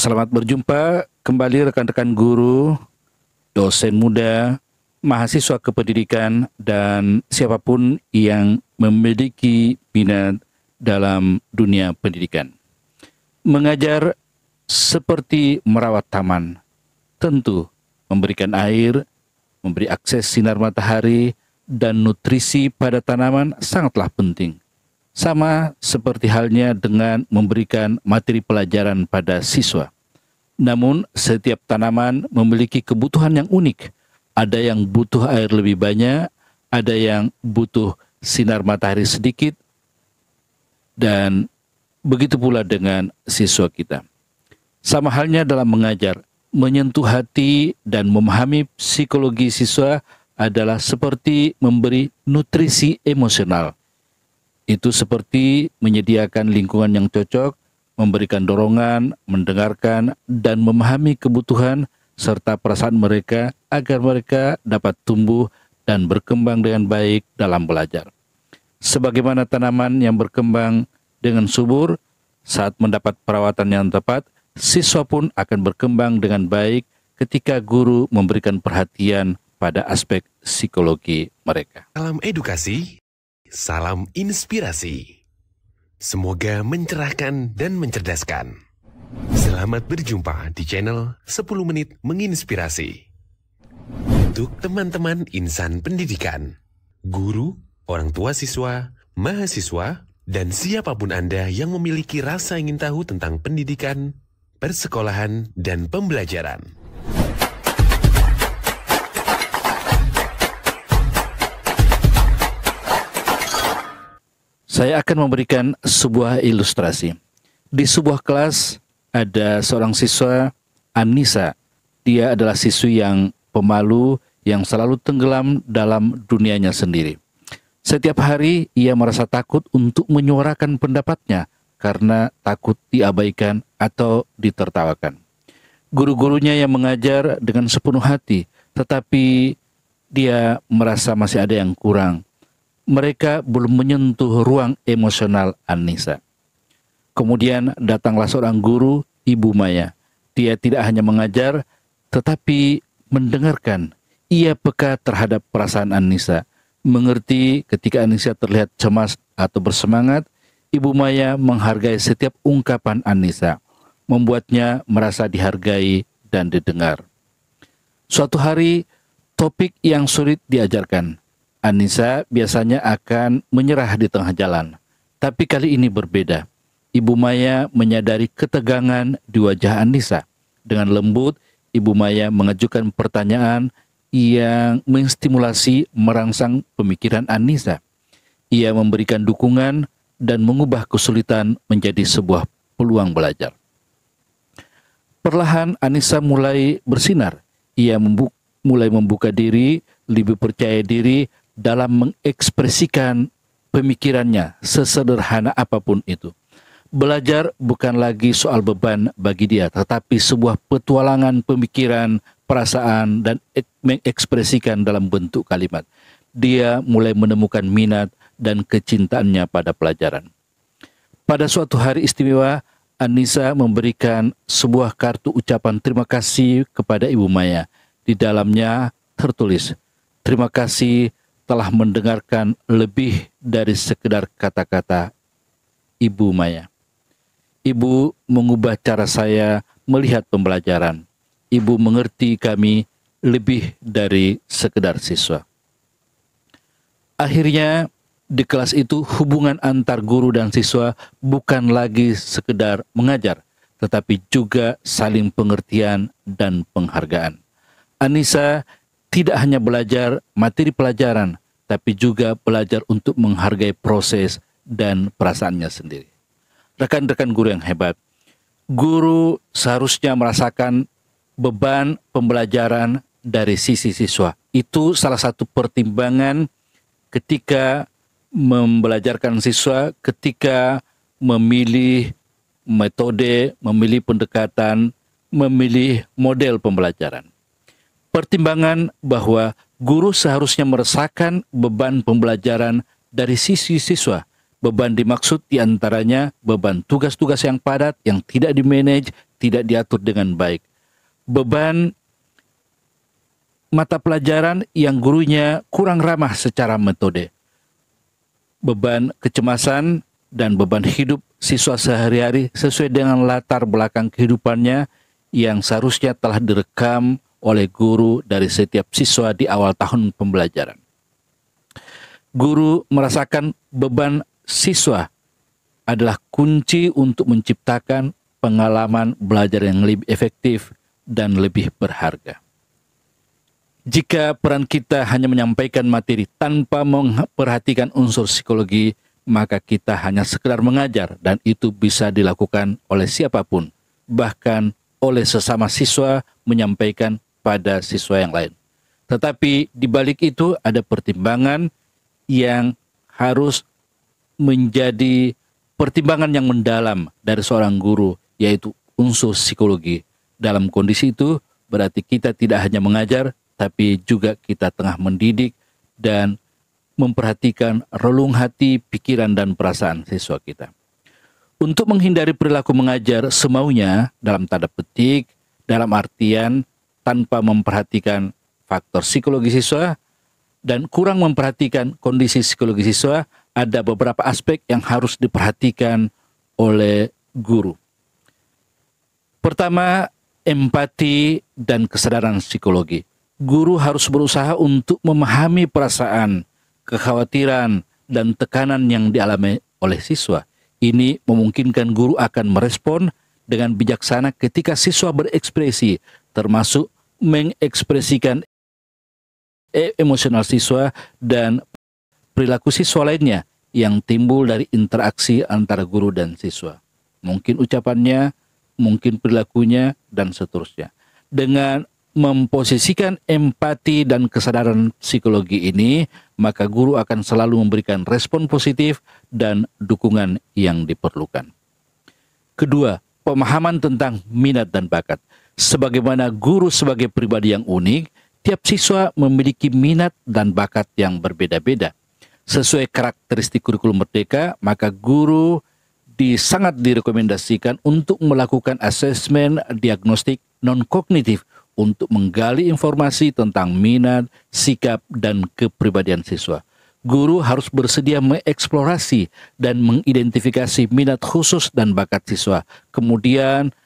Selamat berjumpa kembali rekan-rekan guru, dosen muda, mahasiswa kependidikan, dan siapapun yang memiliki minat dalam dunia pendidikan. Mengajar seperti merawat taman, tentu memberikan air, memberi akses sinar matahari, dan nutrisi pada tanaman sangatlah penting. Sama seperti halnya dengan memberikan materi pelajaran pada siswa. Namun, setiap tanaman memiliki kebutuhan yang unik. Ada yang butuh air lebih banyak, ada yang butuh sinar matahari sedikit, dan begitu pula dengan siswa kita. Sama halnya dalam mengajar, menyentuh hati dan memahami psikologi siswa adalah seperti memberi nutrisi emosional. Itu seperti menyediakan lingkungan yang cocok, memberikan dorongan, mendengarkan, dan memahami kebutuhan serta perasaan mereka agar mereka dapat tumbuh dan berkembang dengan baik dalam belajar. Sebagaimana tanaman yang berkembang dengan subur, saat mendapat perawatan yang tepat, siswa pun akan berkembang dengan baik ketika guru memberikan perhatian pada aspek psikologi mereka. Salam edukasi, salam inspirasi. Semoga mencerahkan dan mencerdaskan. Selamat berjumpa di channel 10 Menit Menginspirasi. Untuk teman-teman insan pendidikan, guru, orang tua siswa, mahasiswa, dan siapapun Anda yang memiliki rasa ingin tahu tentang pendidikan, persekolahan, dan pembelajaran. Saya akan memberikan sebuah ilustrasi. Di sebuah kelas ada seorang siswa, Anissa. Dia adalah siswi yang pemalu, yang selalu tenggelam dalam dunianya sendiri. Setiap hari ia merasa takut untuk menyuarakan pendapatnya karena takut diabaikan atau ditertawakan. Guru-gurunya yang mengajar dengan sepenuh hati, tetapi dia merasa masih ada yang kurang. Mereka belum menyentuh ruang emosional Anissa. Kemudian datanglah seorang guru, Ibu Maya. Dia tidak hanya mengajar, tetapi mendengarkan. Ia peka terhadap perasaan Anissa. Mengerti ketika Anissa terlihat cemas atau bersemangat, Ibu Maya menghargai setiap ungkapan Anissa, membuatnya merasa dihargai dan didengar. Suatu hari, topik yang sulit diajarkan. Anissa biasanya akan menyerah di tengah jalan, tapi kali ini berbeda. Ibu Maya menyadari ketegangan di wajah Anissa. Dengan lembut, Ibu Maya mengajukan pertanyaan yang menstimulasi merangsang pemikiran Anissa. Ia memberikan dukungan dan mengubah kesulitan menjadi sebuah peluang belajar. Perlahan Anissa mulai bersinar. Ia mulai membuka diri, lebih percaya diri dalam mengekspresikan pemikirannya sesederhana apapun itu. Belajar bukan lagi soal beban bagi dia, tetapi sebuah petualangan pemikiran, perasaan, dan mengekspresikan dalam bentuk kalimat. Dia mulai menemukan minat dan kecintaannya pada pelajaran. Pada suatu hari istimewa, Anissa memberikan sebuah kartu ucapan terima kasih kepada Ibu Maya. Di dalamnya tertulis, "Terima kasih telah mendengarkan lebih dari sekedar kata-kata Ibu Maya. Ibu mengubah cara saya melihat pembelajaran. Ibu mengerti kami lebih dari sekedar siswa." Akhirnya, di kelas itu hubungan antar guru dan siswa bukan lagi sekedar mengajar, tetapi juga saling pengertian dan penghargaan. Anissa tidak hanya belajar materi pelajaran, tapi juga belajar untuk menghargai proses dan perasaannya sendiri. Rekan-rekan guru yang hebat, guru seharusnya merasakan beban pembelajaran dari sisi siswa. Itu salah satu pertimbangan ketika membelajarkan siswa, ketika memilih metode, memilih pendekatan, memilih model pembelajaran. Pertimbangan bahwa guru seharusnya merasakan beban pembelajaran dari sisi siswa. Beban dimaksud diantaranya beban tugas-tugas yang padat, yang tidak dimanage, tidak diatur dengan baik. Beban mata pelajaran yang gurunya kurang ramah secara metode. Beban kecemasan dan beban hidup siswa sehari-hari sesuai dengan latar belakang kehidupannya yang seharusnya telah direkam oleh guru dari setiap siswa di awal tahun pembelajaran. Guru merasakan beban siswa adalah kunci untuk menciptakan pengalaman belajar yang lebih efektif dan lebih berharga. Jika peran kita hanya menyampaikan materi tanpa memperhatikan unsur psikologi, maka kita hanya sekedar mengajar dan itu bisa dilakukan oleh siapapun, bahkan oleh sesama siswa menyampaikan pada siswa yang lain. Tetapi di balik itu ada pertimbangan yang harus menjadi pertimbangan yang mendalam dari seorang guru, yaitu unsur psikologi. Dalam kondisi itu berarti kita tidak hanya mengajar, tapi juga kita tengah mendidik dan memperhatikan relung hati, pikiran, dan perasaan siswa kita. Untuk menghindari perilaku mengajar semaunya dalam tanda petik, dalam artian tanpa memperhatikan faktor psikologi siswa dan kurang memperhatikan kondisi psikologi siswa, ada beberapa aspek yang harus diperhatikan oleh guru. Pertama, empati dan kesadaran psikologi. Guru harus berusaha untuk memahami perasaan, kekhawatiran, dan tekanan yang dialami oleh siswa. Ini memungkinkan guru akan merespon dengan bijaksana ketika siswa berekspresi, termasuk mengekspresikan emosional siswa dan perilaku siswa lainnya yang timbul dari interaksi antara guru dan siswa. Mungkin ucapannya, mungkin perilakunya, dan seterusnya. Dengan memposisikan empati dan kesadaran psikologi ini, maka guru akan selalu memberikan respon positif dan dukungan yang diperlukan. Kedua, pemahaman tentang minat dan bakat. Sebagaimana guru sebagai pribadi yang unik, tiap siswa memiliki minat dan bakat yang berbeda-beda. Sesuai karakteristik kurikulum Merdeka, maka guru sangat direkomendasikan untuk melakukan asesmen diagnostik non-kognitif untuk menggali informasi tentang minat, sikap, dan kepribadian siswa. Guru harus bersedia mengeksplorasi dan mengidentifikasi minat khusus dan bakat siswa. Kemudian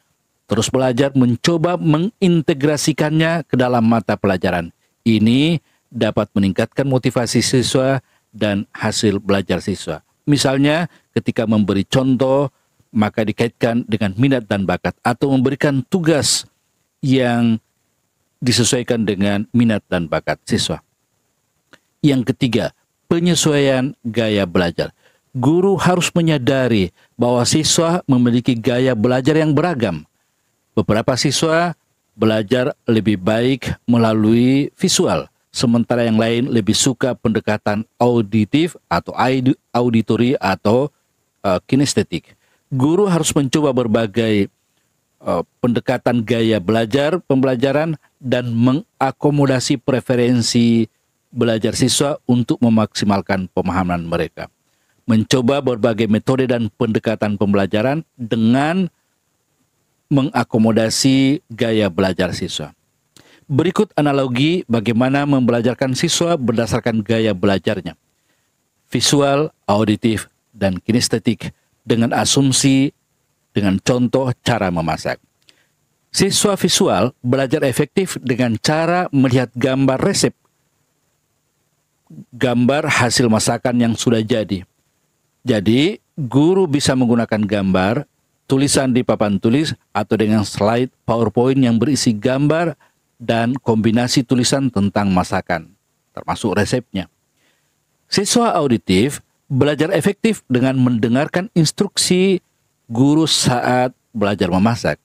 terus belajar mencoba mengintegrasikannya ke dalam mata pelajaran. Ini dapat meningkatkan motivasi siswa dan hasil belajar siswa. Misalnya ketika memberi contoh, maka dikaitkan dengan minat dan bakat, atau memberikan tugas yang disesuaikan dengan minat dan bakat siswa. Yang ketiga, penyesuaian gaya belajar. Guru harus menyadari bahwa siswa memiliki gaya belajar yang beragam. Beberapa siswa belajar lebih baik melalui visual, sementara yang lain lebih suka pendekatan auditif atau auditory atau kinestetik. Guru harus mencoba berbagai pendekatan gaya belajar, pembelajaran, dan mengakomodasi preferensi belajar siswa untuk memaksimalkan pemahaman mereka. Mencoba berbagai metode dan pendekatan pembelajaran dengan mengakomodasi gaya belajar siswa. Berikut analogi bagaimana membelajarkan siswa berdasarkan gaya belajarnya. Visual, auditif, dan kinestetik dengan asumsi dengan contoh cara memasak. Siswa visual belajar efektif dengan cara melihat gambar resep, gambar hasil masakan yang sudah jadi. Jadi, guru bisa menggunakan gambar, tulisan di papan tulis, atau dengan slide PowerPoint yang berisi gambar dan kombinasi tulisan tentang masakan, termasuk resepnya. Siswa auditif belajar efektif dengan mendengarkan instruksi guru saat belajar memasak.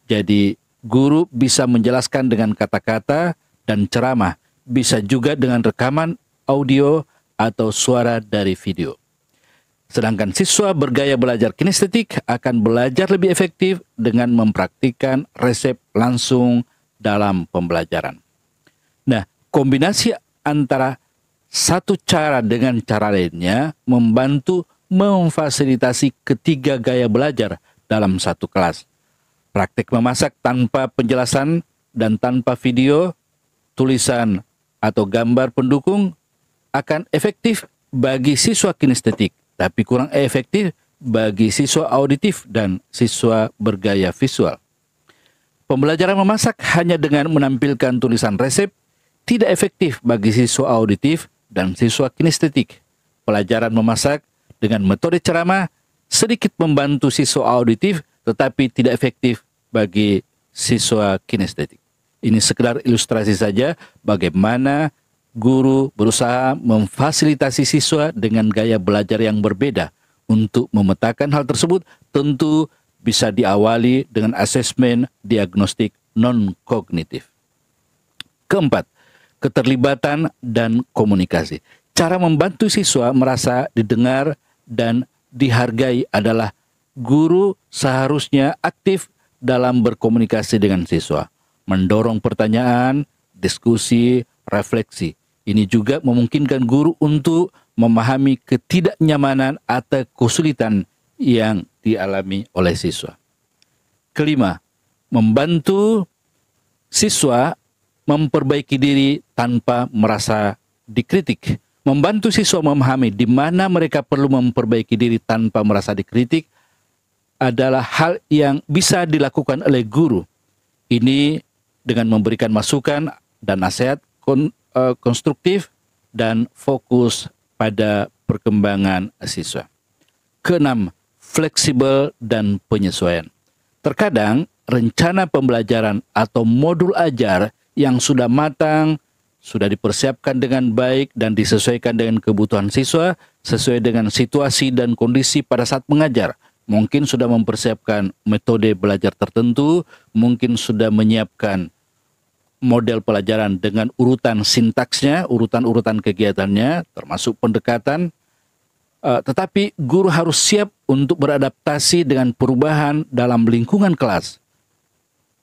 Jadi, guru bisa menjelaskan dengan kata-kata dan ceramah, bisa juga dengan rekaman audio atau suara dari video. Sedangkan siswa bergaya belajar kinestetik akan belajar lebih efektif dengan mempraktikkan resep langsung dalam pembelajaran. Nah, kombinasi antara satu cara dengan cara lainnya membantu memfasilitasi ketiga gaya belajar dalam satu kelas. Praktik memasak tanpa penjelasan dan tanpa video, tulisan, atau gambar pendukung akan efektif bagi siswa kinestetik, tapi kurang efektif bagi siswa auditif dan siswa bergaya visual. Pembelajaran memasak hanya dengan menampilkan tulisan resep tidak efektif bagi siswa auditif dan siswa kinestetik. Pelajaran memasak dengan metode ceramah sedikit membantu siswa auditif tetapi tidak efektif bagi siswa kinestetik. Ini sekedar ilustrasi saja bagaimana guru berusaha memfasilitasi siswa dengan gaya belajar yang berbeda. Untuk memetakan hal tersebut tentu bisa diawali dengan asesmen diagnostik non-kognitif. Keempat, keterlibatan dan komunikasi. Cara membantu siswa merasa didengar dan dihargai adalah guru seharusnya aktif dalam berkomunikasi dengan siswa, mendorong pertanyaan, diskusi, refleksi. Ini juga memungkinkan guru untuk memahami ketidaknyamanan atau kesulitan yang dialami oleh siswa. Kelima, membantu siswa memperbaiki diri tanpa merasa dikritik. Membantu siswa memahami di mana mereka perlu memperbaiki diri tanpa merasa dikritik adalah hal yang bisa dilakukan oleh guru. Ini dengan memberikan masukan dan nasihat konstruktif dan fokus pada perkembangan siswa. Keenam, fleksibel dan penyesuaian. Terkadang rencana pembelajaran atau modul ajar yang sudah matang, sudah dipersiapkan dengan baik dan disesuaikan dengan kebutuhan siswa, sesuai dengan situasi dan kondisi pada saat mengajar. Mungkin sudah mempersiapkan metode belajar tertentu, mungkin sudah menyiapkan model pelajaran dengan urutan sintaksnya, urutan-urutan kegiatannya, termasuk pendekatan. Tetapi guru harus siap untuk beradaptasi dengan perubahan dalam lingkungan kelas,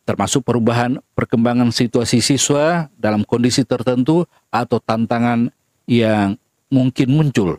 termasuk perubahan perkembangan situasi siswa dalam kondisi tertentu atau tantangan yang mungkin muncul.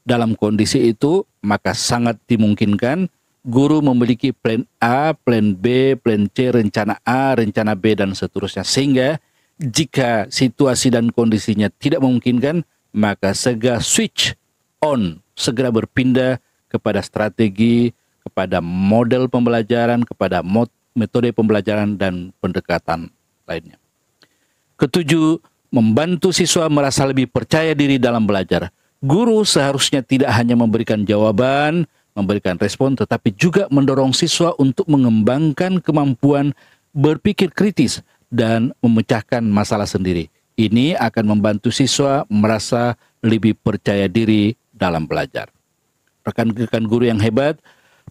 Dalam kondisi itu, maka sangat dimungkinkan guru memiliki plan A, plan B, plan C, rencana A, rencana B, dan seterusnya. Sehingga jika situasi dan kondisinya tidak memungkinkan, maka segera switch on, segera berpindah kepada strategi, kepada model pembelajaran, kepada metode pembelajaran dan pendekatan lainnya. Ketujuh, membantu siswa merasa lebih percaya diri dalam belajar. Guru seharusnya tidak hanya memberikan jawaban, memberikan respon, tetapi juga mendorong siswa untuk mengembangkan kemampuan berpikir kritis dan memecahkan masalah sendiri. Ini akan membantu siswa merasa lebih percaya diri dalam belajar. Rekan-rekan guru yang hebat,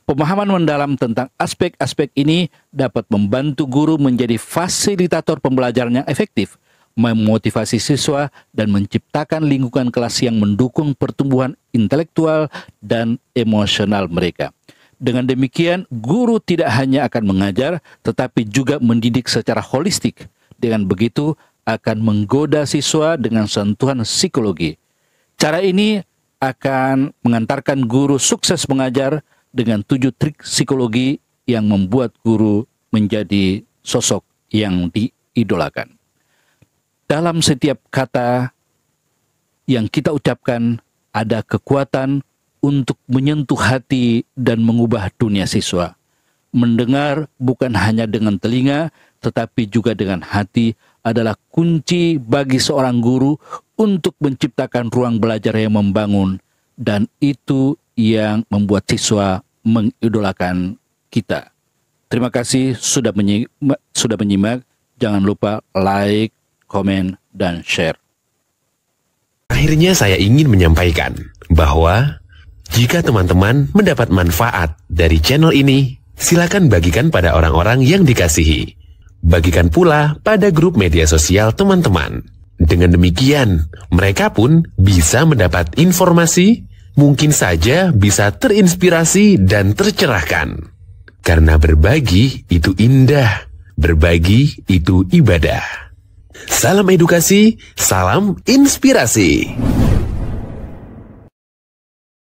pemahaman mendalam tentang aspek-aspek ini dapat membantu guru menjadi fasilitator pembelajaran yang efektif, memotivasi siswa, dan menciptakan lingkungan kelas yang mendukung pertumbuhan intelektual dan emosional mereka. Dengan demikian, guru tidak hanya akan mengajar, tetapi juga mendidik secara holistik. Dengan begitu, akan menggoda siswa dengan sentuhan psikologi. Cara ini akan mengantarkan guru sukses mengajar dengan 7 trik psikologi yang membuat guru menjadi sosok yang diidolakan. Dalam setiap kata yang kita ucapkan ada kekuatan untuk menyentuh hati dan mengubah dunia siswa. Mendengar bukan hanya dengan telinga, tetapi juga dengan hati adalah kunci bagi seorang guru untuk menciptakan ruang belajar yang membangun, dan itu yang membuat siswa mengidolakan kita. Terima kasih sudah menyimak. Jangan lupa like, komen, dan share. Akhirnya saya ingin menyampaikan bahwa jika teman-teman mendapat manfaat dari channel ini, silakan bagikan pada orang-orang yang dikasihi. Bagikan pula pada grup media sosial teman-teman. Dengan demikian, mereka pun bisa mendapat informasi, mungkin saja bisa terinspirasi dan tercerahkan. Karena berbagi itu indah, berbagi itu ibadah. Salam edukasi, salam inspirasi.